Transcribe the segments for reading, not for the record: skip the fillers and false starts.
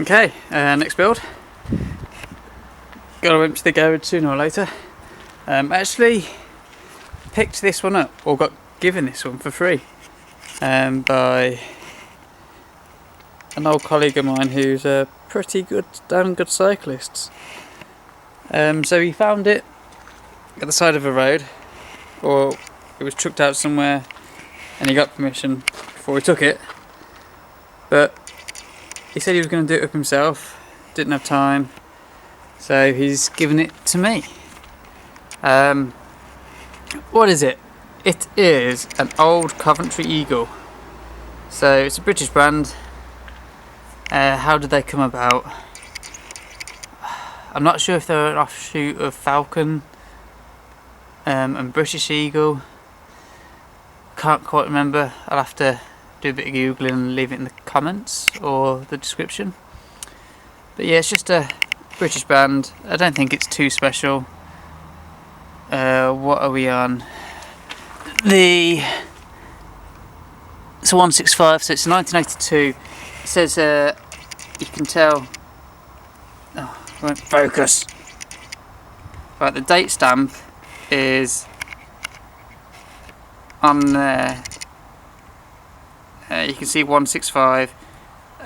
Okay, next build. Gotta empty the garage sooner or later. Actually picked this one up, or got given this one for free by an old colleague of mine who's a pretty good, damn good cyclist. So he found it at the side of a road, or it was chucked out somewhere, and he got permission before he took it. But he said he was going to do it up himself, didn't have time, so he's given it to me. What is it? It is an old Coventry Eagle. So it's a British brand. How did they come about? I'm not sure if they're an offshoot of Falcon and British Eagle. Can't quite remember. I'll have to do a bit of googling and leave it in the comments or the description. But yeah, it's just a British brand. I don't think it's too special. What are we on? It's a 165, so it's 1982. It says you can tell. Oh, it won't focus. Right, the date stamp is on there. You can see 165,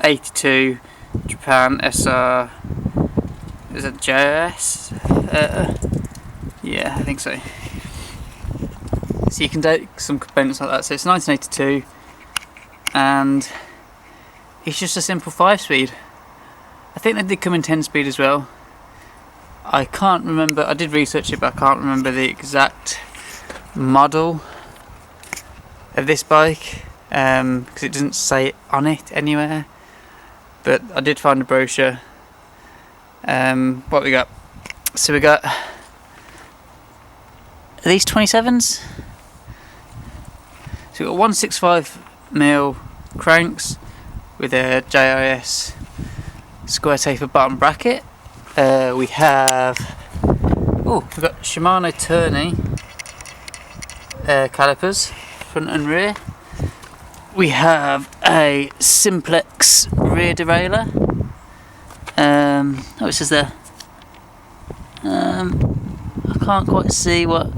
82, Japan, SR. Is it JS? Yeah, I think so. So you can date some components like that. So it's 1982, and it's just a simple 5-speed. I think they did come in 10-speed as well. I can't remember. I did research it, but I can't remember the exact model of this bike because it doesn't say it on it anywhere. But I did find a brochure. What we got? So we got, are these 27s? So we've got 165mm cranks with a JIS square taper bottom bracket. We've got Shimano Tourney calipers, front and rear. We have a Simplex rear derailleur. It says there. I can't quite see what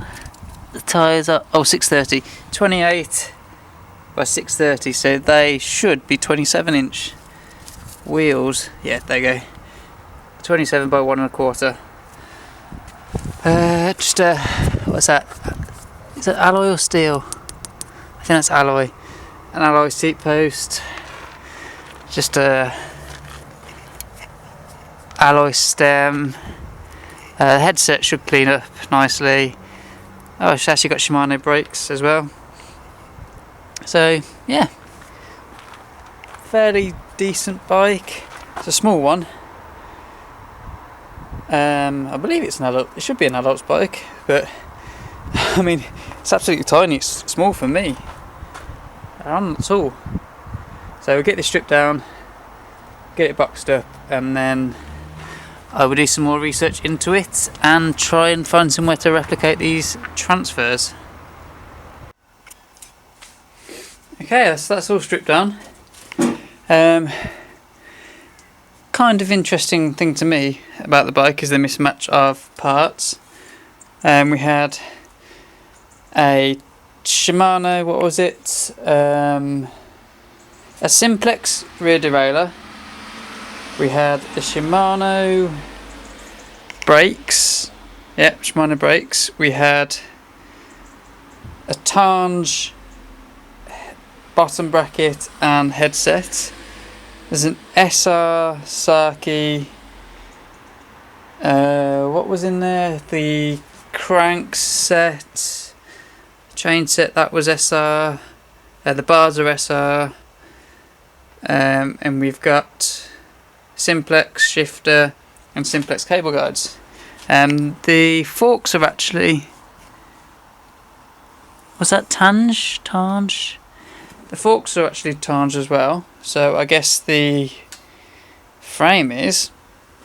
the tyres are. Oh, 630. 28 by 630, so they should be 27-inch wheels. Yeah, there you go. 27 by 1.25. What's that? Is that alloy or steel? I think that's alloy. An alloy seat post. Just a alloy stem. The headset should clean up nicely. Oh, it's actually got Shimano brakes as well. So yeah, fairly decent bike. It's a small one. I believe it's an adult. It should be an adult's bike, but I mean, it's absolutely tiny. It's small for me. I'm not tall. So we'll get this stripped down, get it boxed up, and then I will do some more research into it and try and find somewhere to replicate these transfers. Okay, that's all stripped down. Kind of interesting thing to me about the bike is the mismatch of parts. We had a Shimano, what was it? A Simplex rear derailleur. We had a Shimano brakes. Yep, Shimano brakes. We had a Tange bottom bracket and headset. There's an SR Saki. What was in there? The crank set, chain set, that was SR. The bars are SR. And we've got Simplex shifter and Simplex cable guides. The forks are actually, was that Tange? The forks are actually Tange as well. So I guess the frame is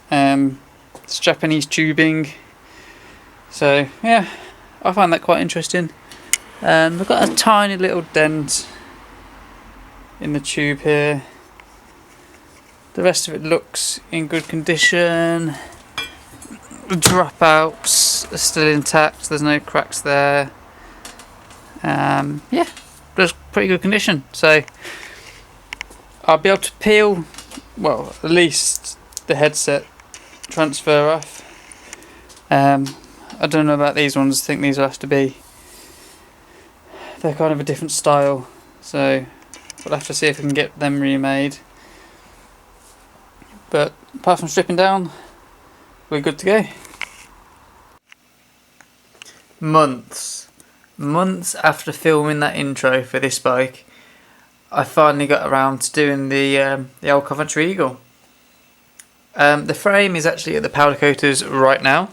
it's Japanese tubing. So yeah, I find that quite interesting. We've got a tiny little dent in the tube here. The rest of it looks in good condition. The dropouts are still intact, there's no cracks there. Yeah, looks pretty good condition. So I'll be able to peel, well, at least the headset transfer off. I don't know about these ones. I think these will have to be, they're kind of a different style, so we'll have to see if we can get them remade. But apart from stripping down, we're good to go. Months after filming that intro for this bike, I finally got around to doing the old Coventry Eagle. The frame is actually at the powder coaters right now.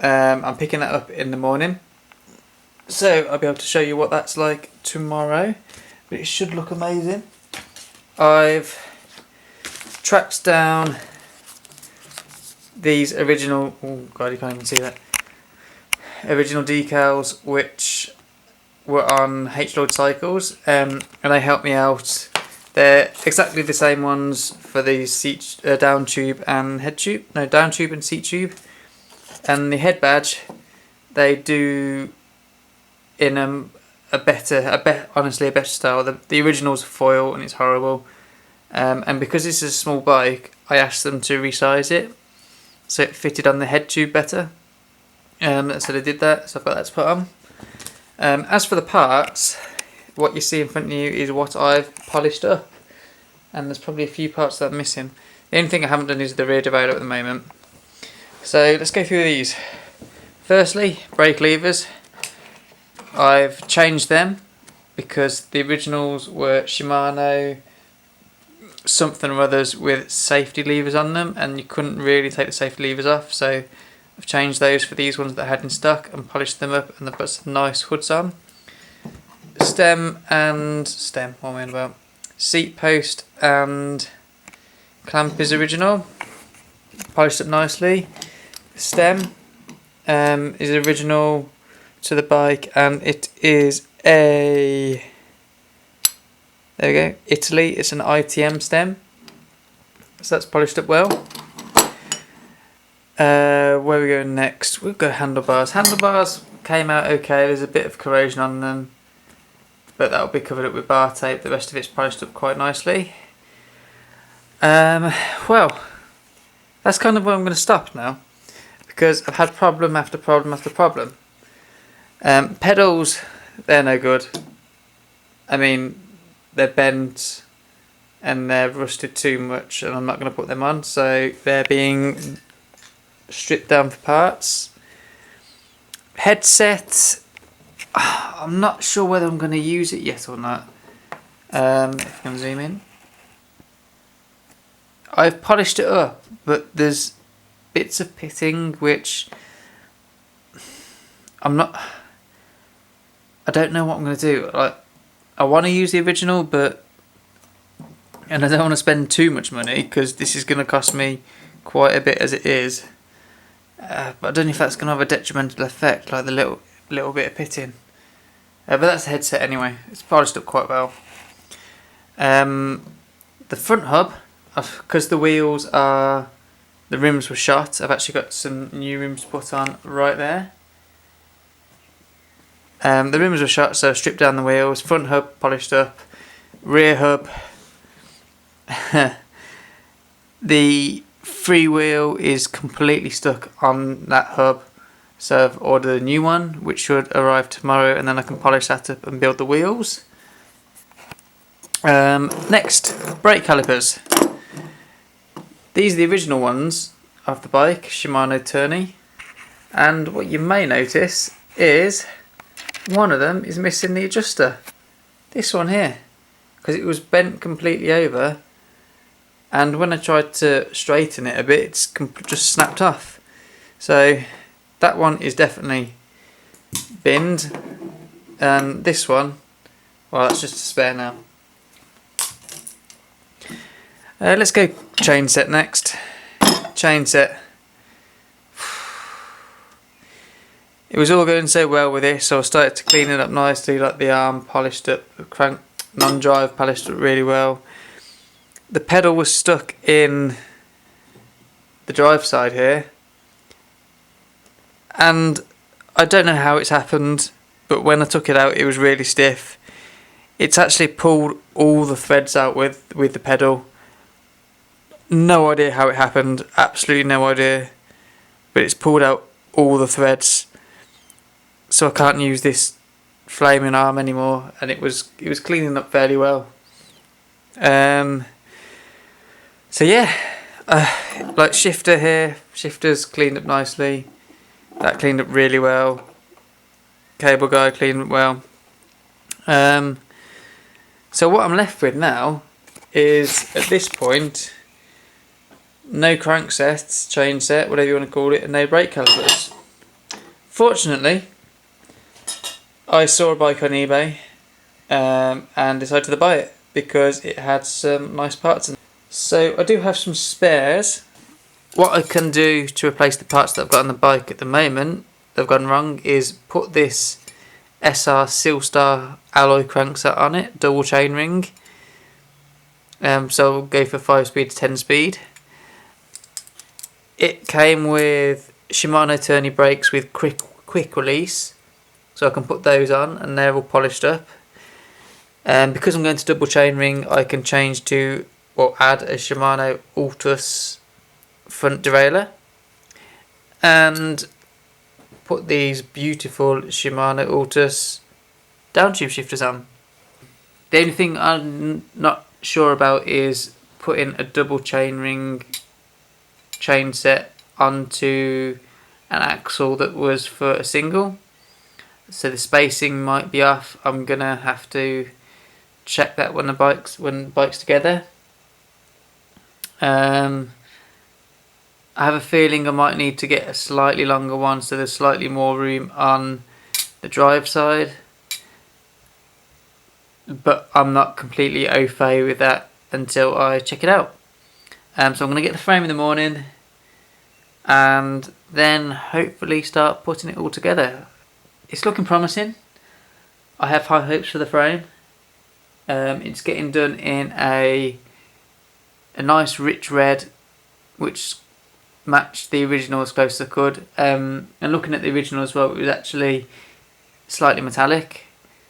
I'm picking that up in the morning, so I'll be able to show you what that's like tomorrow, but it should look amazing. I've tracked down these original, oh god, you can't even see that, original decals which were on H-Lord cycles, and they helped me out. They're exactly the same ones for the seat, down tube and head tube, no, down tube and seat tube. And the head badge, they do in honestly a better style. The original's foil and it's horrible. And because this is a small bike, I asked them to resize it so it fitted on the head tube better. So they did that, so I've got that to put on. As for the parts, what you see in front of you is what I've polished up. And there's probably a few parts that I'm missing. The only thing I haven't done is the rear derailleur at the moment. So let's go through these. Firstly, brake levers. I've changed them because the originals were Shimano something or others with safety levers on them, and you couldn't really take the safety levers off, so I've changed those for these ones that I had in stock and polished them up, and they've got some nice hoods on. Seat post and clamp is original, polished up nicely. Stem is original to the bike, and it is a, there we go, Italy. It's an ITM stem, so that's polished up well. Where are we going next? We'll go handlebars. Handlebars came out okay. There's a bit of corrosion on them, but that'll be covered up with bar tape. The rest of it's polished up quite nicely. Well, that's kind of where I'm going to stop now, because I've had problem after problem after problem. Pedals, they're no good. I mean, they're bent and they're rusted too much, and I'm not going to put them on, so they're being stripped down for parts. Headset, I'm not sure whether I'm going to use it yet or not. If you can zoom in. I've polished it up, but there's bits of pitting which I don't know what I'm going to do. Like, I want to use the original, and I don't want to spend too much money because this is going to cost me quite a bit as it is. But I don't know if that's going to have a detrimental effect, like the little bit of pitting. But that's the headset anyway. It's polished up quite well. The front hub, because the wheels are, the rims were shot, I've actually got some new rims put on right there. The rims were shot, so I've stripped down the wheels. Front hub polished up. Rear hub, the freewheel is completely stuck on that hub, so I've ordered a new one which should arrive tomorrow, and then I can polish that up and build the wheels. Next, brake calipers. These are the original ones of the bike, Shimano Tourney, and what you may notice is one of them is missing the adjuster. This one here, because it was bent completely over, and when I tried to straighten it a bit, it's just snapped off. So that one is definitely binned, and this one, well, that's just a spare now. Let's go chain set next. Chain set. It was all going so well with this, so I started to clean it up nicely, like the arm polished up, the crank non-drive polished up really well. the pedal was stuck in the drive side here, and I don't know how it's happened, but when I took it out it was really stiff. It's actually pulled all the threads out with the pedal. No idea how it happened, absolutely no idea, but it's pulled out all the threads, so I can't use this flaming arm anymore, and it was cleaning up fairly well. So yeah, like shifter here, shifter's cleaned up nicely, that cleaned up really well, cable guy cleaned up well. So what I'm left with now is, at this point, no cranksets, chain set, whatever you want to call it, and no brake calipers. Fortunately, I saw a bike on eBay and decided to buy it because it had some nice parts in it. So I do have some spares. What I can do to replace the parts that I've got on the bike at the moment that have gone wrong is put this SR Sealstar alloy crankset on it, double chain ring. So I'll go for 5-speed to 10-speed. It came with Shimano Tourney brakes with quick release, so I can put those on and they're all polished up. And because I'm going to double chain ring, I can change to, or add a Shimano Altus front derailleur and put these beautiful Shimano Altus downtube shifters on. The only thing I'm not sure about is putting a double chain ring chain set onto an axle that was for a single, so the spacing might be off. I'm gonna have to check that when the bike's together. I have a feeling I might need to get a slightly longer one so there's slightly more room on the drive side, but I'm not completely au fait with that until I check it out. So I'm going to get the frame in the morning and then hopefully start putting it all together. It's looking promising. I have high hopes for the frame. It's getting done in a nice rich red, which matched the original as close as I could. And looking at the original as well, it was actually slightly metallic.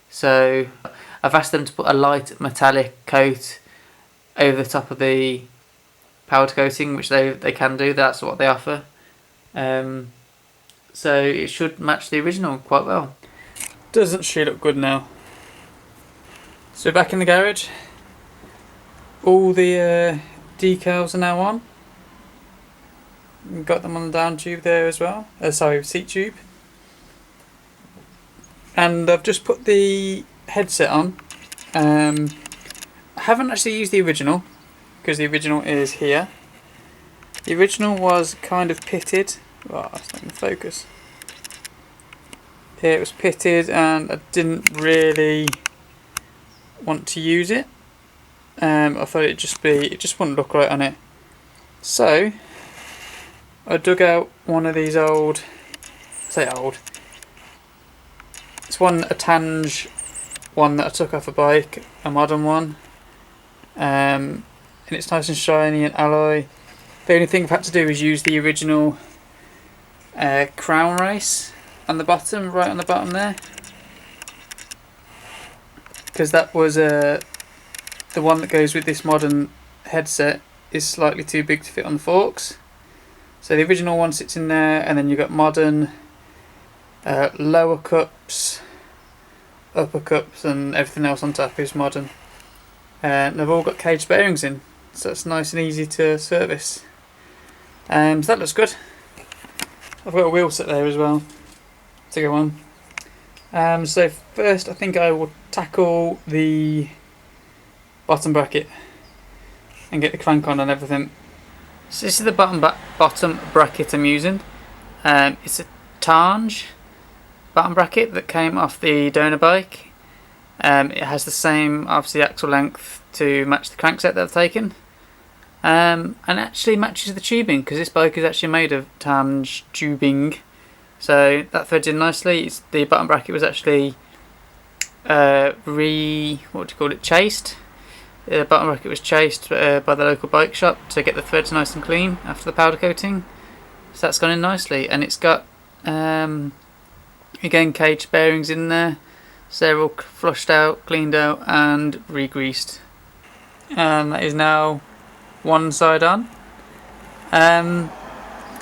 So I've asked them to put a light metallic coat over the top of the powder coating, which they can do. That's what they offer. So it should match the original quite well. Doesn't she look good now? So back in the garage, all the decals are now on. Got them on the down tube there as well. Seat tube. And I've just put the headset on. I haven't actually used the original because the original is here. The original was kind of pitted. Oh, that's not in focus. Yeah, it was pitted and I didn't really want to use it. I thought it just wouldn't look right on it. So I dug out one of these old. It's a Tange one that I took off a bike, a modern one. And it's nice and shiny and alloy. The only thing I've had to do is use the original crown race on the bottom, right on the bottom there, because that was the one that goes with this modern headset is slightly too big to fit on the forks. So the original one sits in there, and then you've got modern lower cups, upper cups, and everything else on top is modern. And they've all got cage bearings in, so it's nice and easy to service. So that looks good. I've got a wheel set there as well to go on. So first I think I will tackle the bottom bracket and get the crank on and everything. So this is the bottom bracket I'm using. It's a Tange bottom bracket that came off the donor bike. It has the same, obviously, axle length to match the crankset that I've taken. And actually matches the tubing, because this bike is actually made of Tange tubing. So that threads in nicely. The bottom bracket was actually chased The bottom bracket was chased by the local bike shop to get the threads nice and clean after the powder coating. So that's gone in nicely, and it's got again cage bearings in there, so they're all flushed out, cleaned out and re-greased. And that is now one side on.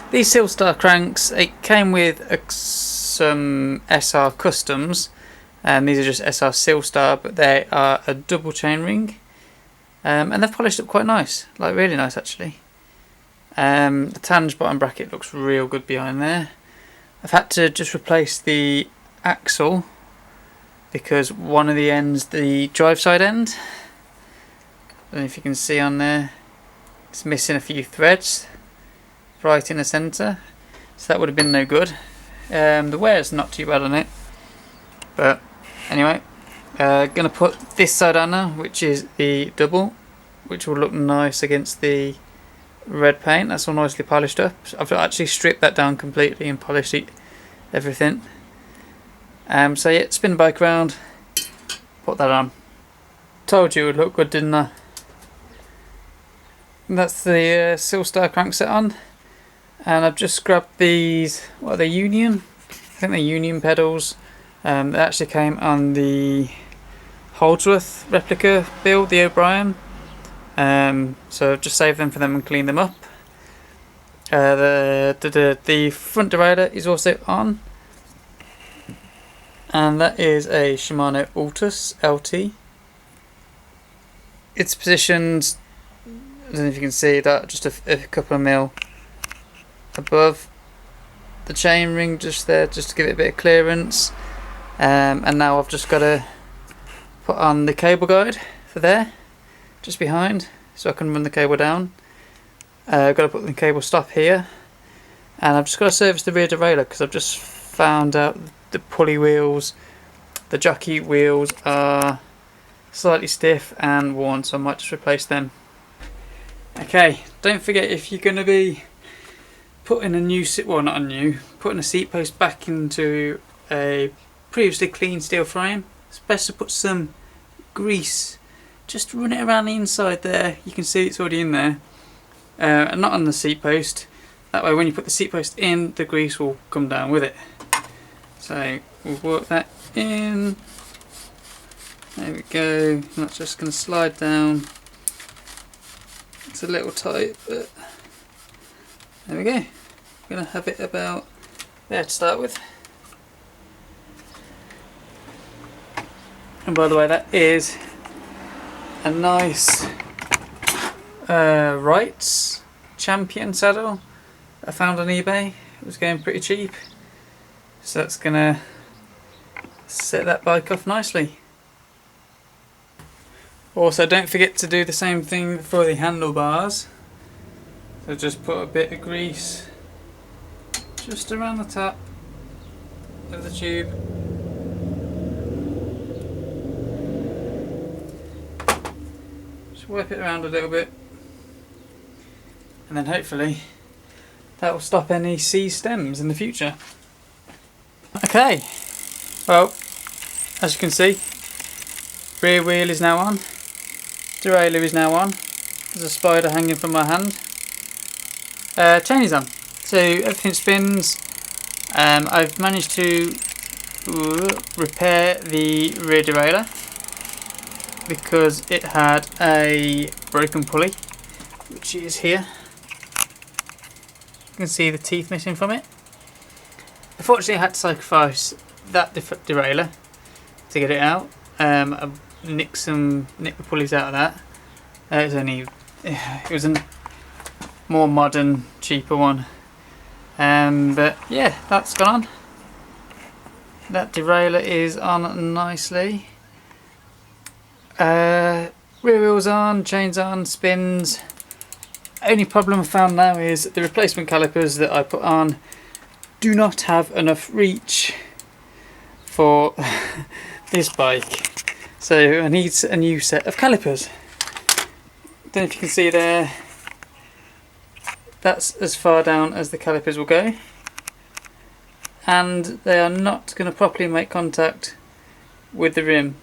These Silstar cranks, it came with some SR customs, and these are just SR Silstar, but they are a double chainring. And they've polished up quite nice, like really nice actually. The tange bottom bracket looks real good behind there. I've had to just replace the axle because one of the ends, the drive side end, I don't know if you can see on there, it's missing a few threads right in the centre, so that would have been no good. The wear's not too bad on it, but anyway. Gonna put this side on now, which is the double, which will look nice against the red paint. That's all nicely polished up. I've actually stripped that down completely and polished everything. So yeah, spin the bike around, put that on. Told you it would look good, didn't I? And that's the Silstar crankset on, and I've just grabbed these. What are they? Union? I think they're Union pedals. They actually came on the Holdsworth replica build, the O'Brien. So I've just saved them for them and cleaned them up. The front derailleur is also on, and that is a Shimano Altus LT. It's positioned, I don't know if you can see that, just a couple of mil above the chainring, just there, just to give it a bit of clearance. And now I've just got to put on the cable guide for there, just behind, so I can run the cable down. I've got to put the cable stop here, and I've just got to service the rear derailleur because I've just found out the pulley wheels, the jockey wheels are slightly stiff and worn, so I might just replace them. Okay, don't forget, if you're going to be putting putting a seat post back into a previously clean steel frame, it's best to put some grease, just run it around the inside there. You can see it's already in there, and not on the seat post. That way when you put the seat post in, the grease will come down with it. So we'll work that in. There we go. And that's just going to slide down. It's a little tight, but there we go. I'm going to have it about there to start with. And by the way, that is a nice Wrights Champion saddle I found on eBay. It was going pretty cheap, so that's going to set that bike off nicely. Also, don't forget to do the same thing for the handlebars. So just put a bit of grease just around the top of the tube. Just whip it around a little bit, and then hopefully that will stop any C stems in the future. Okay, well, as you can see, rear wheel is now on, derailleur is now on, there's a spider hanging from my hand, chain is on, so everything spins. I've managed to repair the rear derailleur because it had a broken pulley, which is here. You can see the teeth missing from it. Unfortunately, I had to sacrifice that derailleur to get it out. I nicked the pulleys out of that. It was a more modern, cheaper one. But yeah, that's gone on. That derailleur is on nicely. Rear wheels on, chains on, spins. Only problem I found now is the replacement calipers that I put on do not have enough reach for this bike, so I need a new set of calipers. Don't know if you can see there, that's as far down as the calipers will go, and they are not going to properly make contact with the rim.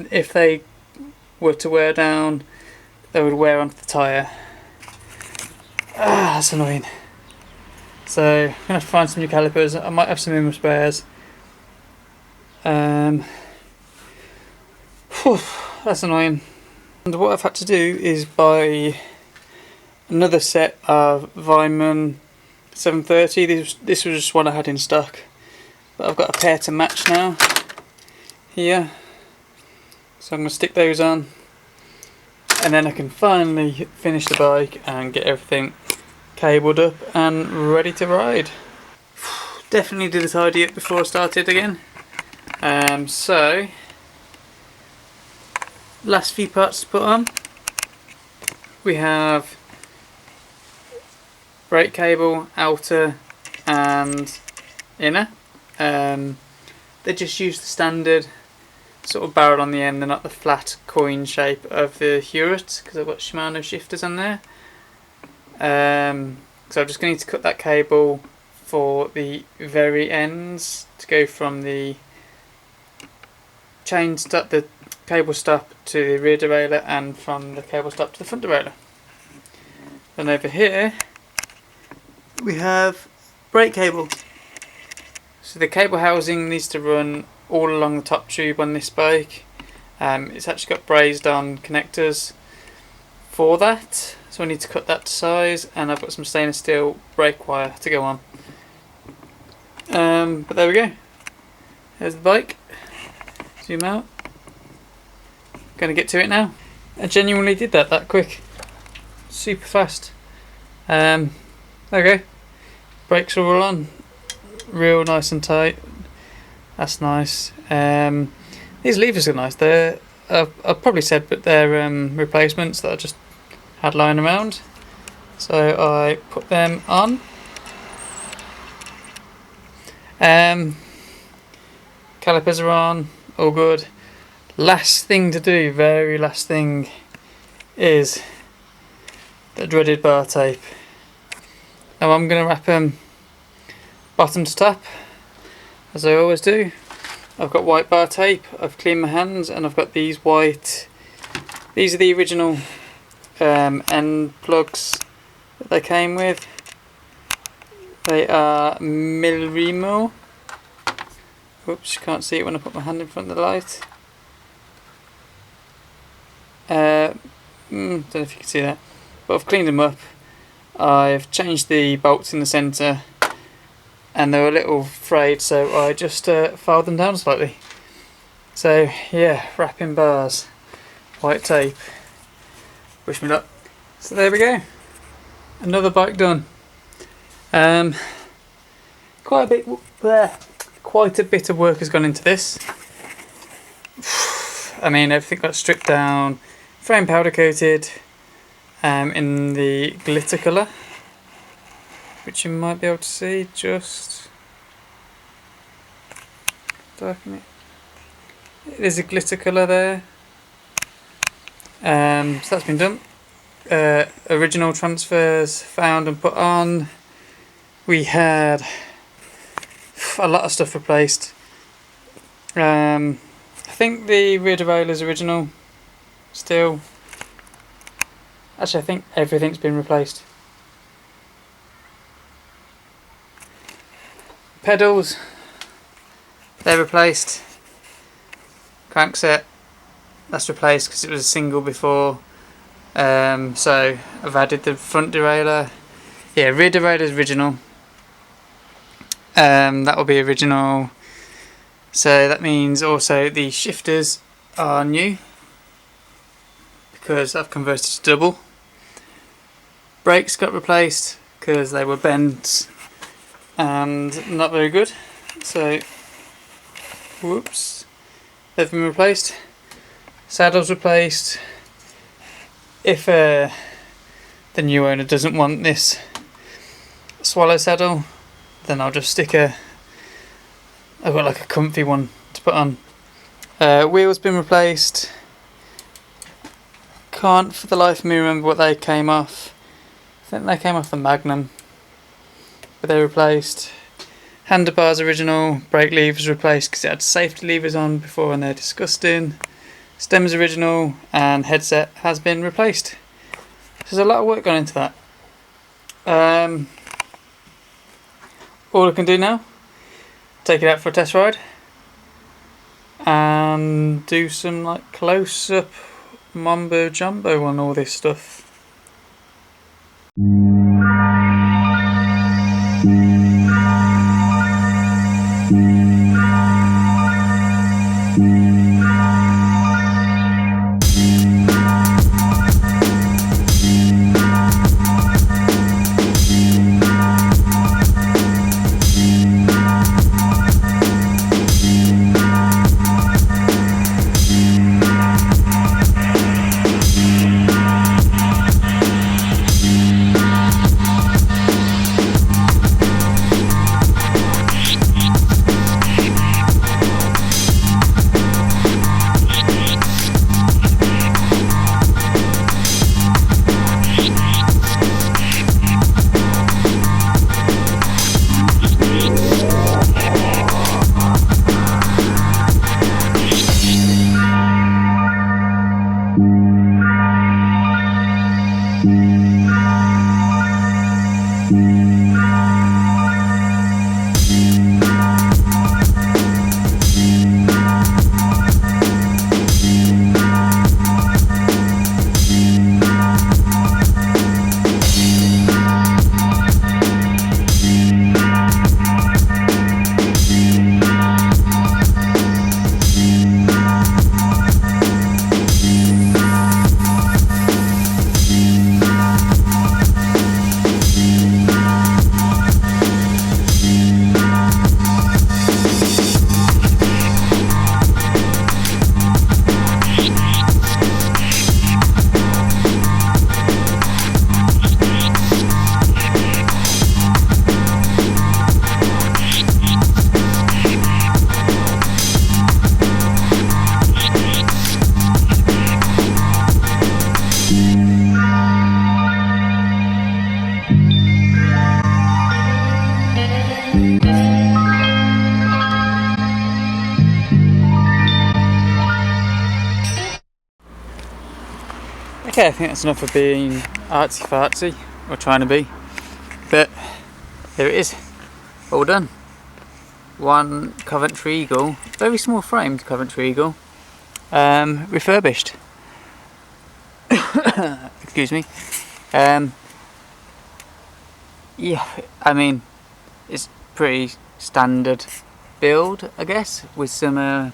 If they were to wear down, they would wear onto the tyre. That's annoying. So I'm gonna have to find some new calipers. I might have some in my spares. That's annoying. And what I've had to do is buy another set of Vineman 730. This was just one I had in stock, but I've got a pair to match now here, so I'm going to stick those on, and then I can finally finish the bike and get everything cabled up and ready to ride. Definitely did a tidy up before I started again. So last few parts to put on. We have brake cable, outer and inner. They just use the standard sort of barrel on the end and not the flat coin shape of the Hewlett, because I've got Shimano shifters on there. So I'm just going to need to cut that cable for the very ends to go from the chain stop, the cable stop to the rear derailleur, and from the cable stop to the front derailleur. Then over here we have brake cable. So the cable housing needs to run all along the top tube on this bike. It's actually got brazed on connectors for that, so I need to cut that to size, and I've got some stainless steel brake wire to go on. But there we go. There's the bike. Zoom out. Gonna get to it now. I genuinely did that quick. Super fast. There we go. Brakes are all on. Real nice and tight. That's nice. These levers are nice. They're I've probably said, but they're replacements that I just had lying around. So I put them on. Calipers are on. All good. Last thing to do, very last thing, is the dreaded bar tape. Now I'm going to wrap them bottom to top, as I always do. I've got white bar tape, I've cleaned my hands, and I've got these white, these are the original end plugs that they came with. They are Milremo. Oops, you can't see it when I put my hand in front of the light. Don't know if you can see that, but I've cleaned them up. I've changed the bolts in the centre, and they were a little frayed, so I just filed them down slightly. So yeah, wrapping bars, white tape, wish me luck. So there we go, another bike done. Quite a bit of work has gone into this. I mean, everything got stripped down, frame powder coated in the glitter colour, which you might be able to see, just darken it. It is a glitter colour there. So that's been done. Original transfers found and put on. We had a lot of stuff replaced. I think the rear derailleur is original still. Actually, I think everything's been replaced. Pedals, they're replaced. Crankset, that's replaced because it was a single before. So I've added the front derailleur. Yeah, rear derailleur is original. That will be original. So that means also the shifters are new, because I've converted to double. Brakes got replaced because they were bent and not very good. So, whoops, they've been replaced. Saddles replaced. If the new owner doesn't want this swallow saddle, then I'll just stick I've got like a comfy one to put on. Wheels been replaced. Can't for the life of me remember what they came off. I think they came off the Magnum, but they're replaced. Handlebars original. Brake levers replaced because it had safety levers on before and they're disgusting. Stem is original and headset has been replaced. There's a lot of work gone into that. All I can do now, take it out for a test ride and do some like close-up mumbo jumbo on all this stuff. Okay, I think that's enough of being artsy fartsy, or trying to be, but here it is, all done. One Coventry Eagle, very small framed Coventry Eagle, refurbished. Excuse me. Yeah, I mean, it's pretty standard build, I guess, with some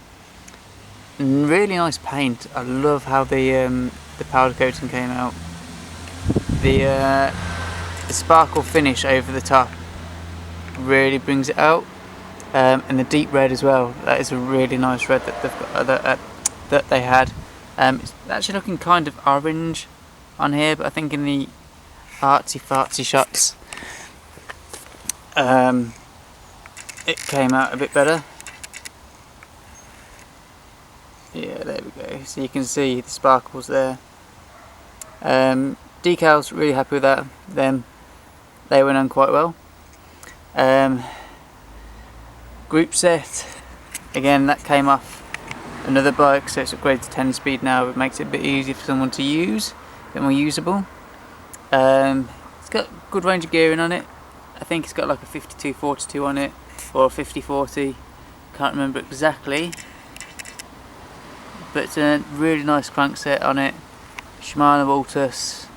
really nice paint. I love how the powder coating came out. The sparkle finish over the top really brings it out, and the deep red as well. That is a really nice red that they've got, that they had. It's actually looking kind of orange on here, but I think in the artsy fartsy shots it came out a bit better. Yeah, there we go. So you can see the sparkles there. Decals, really happy with that. They went on quite well. Group set, again, that came off another bike, so it's upgraded to 10 speed now. It makes it a bit easier for someone to use, a bit more usable. It's got good range of gearing on it. I think it's got like a 52-42 on it, or a 50-40. Can't remember exactly. But it's a really nice crankset on it. Shimano Altus.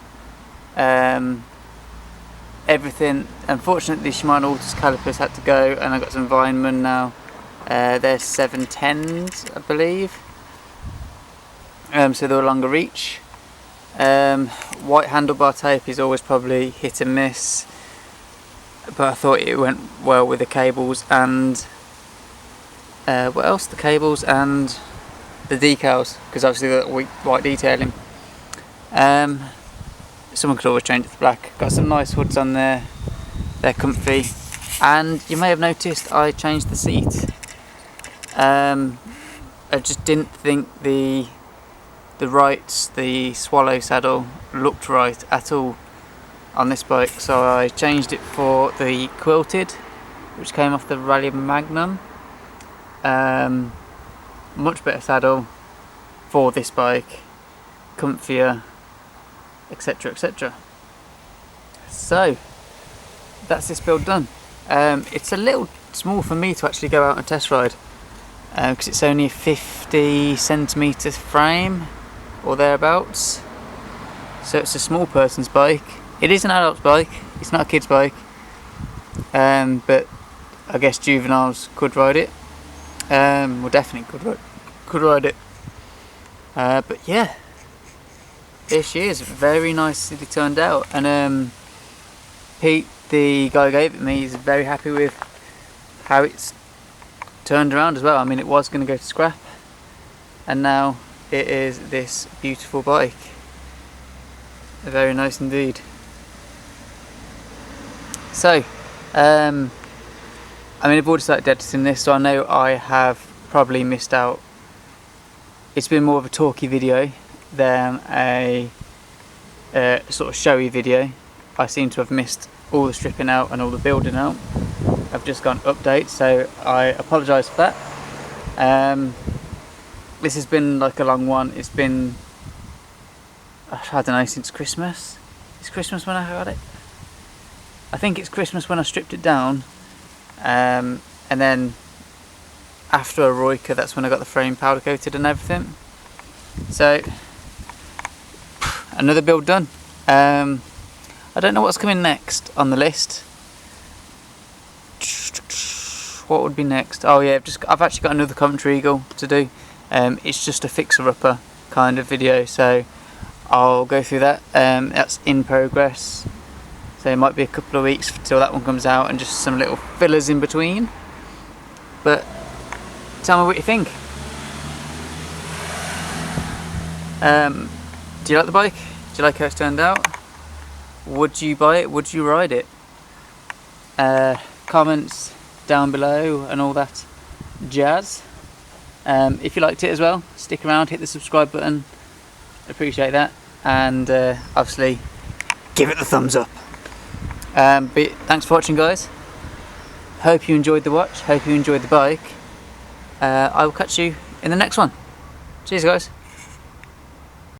Everything. Unfortunately, Shimano Altus calipers had to go, and I got some Vineman now. They're 710s, I believe. So they're longer reach. White handlebar tape is always probably hit and miss, but I thought it went well with the cables and what else? The cables and the decals, because obviously the white detailing. Someone could always change it to black. Got some nice hoods on there, they're comfy, and you may have noticed I changed the seat. I just didn't think the swallow saddle looked right at all on this bike, so I changed it for the quilted, which came off the Rally Magnum. Much better saddle, for this bike, comfier, etc, etc. So that's this build done. It's a little small for me to actually go out and test ride, because it's only a 50cm frame or thereabouts, so it's a small person's bike. It is an adult's bike, it's not a kid's bike, but I guess juveniles could ride it. Well, definitely could ride it. But yeah, there she is, very nicely turned out. And Pete, the guy who gave it me, is very happy with how it's turned around as well. I mean, it was going to go to scrap, and now it is this beautiful bike. Very nice indeed. So, I mean, I've already started editing this, so I know I have probably missed out. It's been more of a talky video than a sort of showy video. I seem to have missed all the stripping out and all the building out. I've just gone update, so I apologise for that. This has been like a long one. It's been, I don't know, since Christmas. It's Christmas when I got it. I think it's Christmas when I stripped it down, and then after a Royka, that's when I got the frame powder coated and everything. So another build done. I don't know what's coming next on the list. What would be next? Oh yeah, I've actually got another Coventry Eagle to do. It's just a fixer-upper kind of video, so I'll go through that. That's in progress, so it might be a couple of weeks till that one comes out, and just some little fillers in between. But tell me what you think. Do you like the bike? Do you like how it's turned out? Would you buy it? Would you ride it? Comments down below and all that jazz. If you liked it as well, stick around, hit the subscribe button, appreciate that, and obviously give it the thumbs up. But thanks for watching, guys. Hope you enjoyed the watch, hope you enjoyed the bike. I will catch you in the next one. Cheers, guys.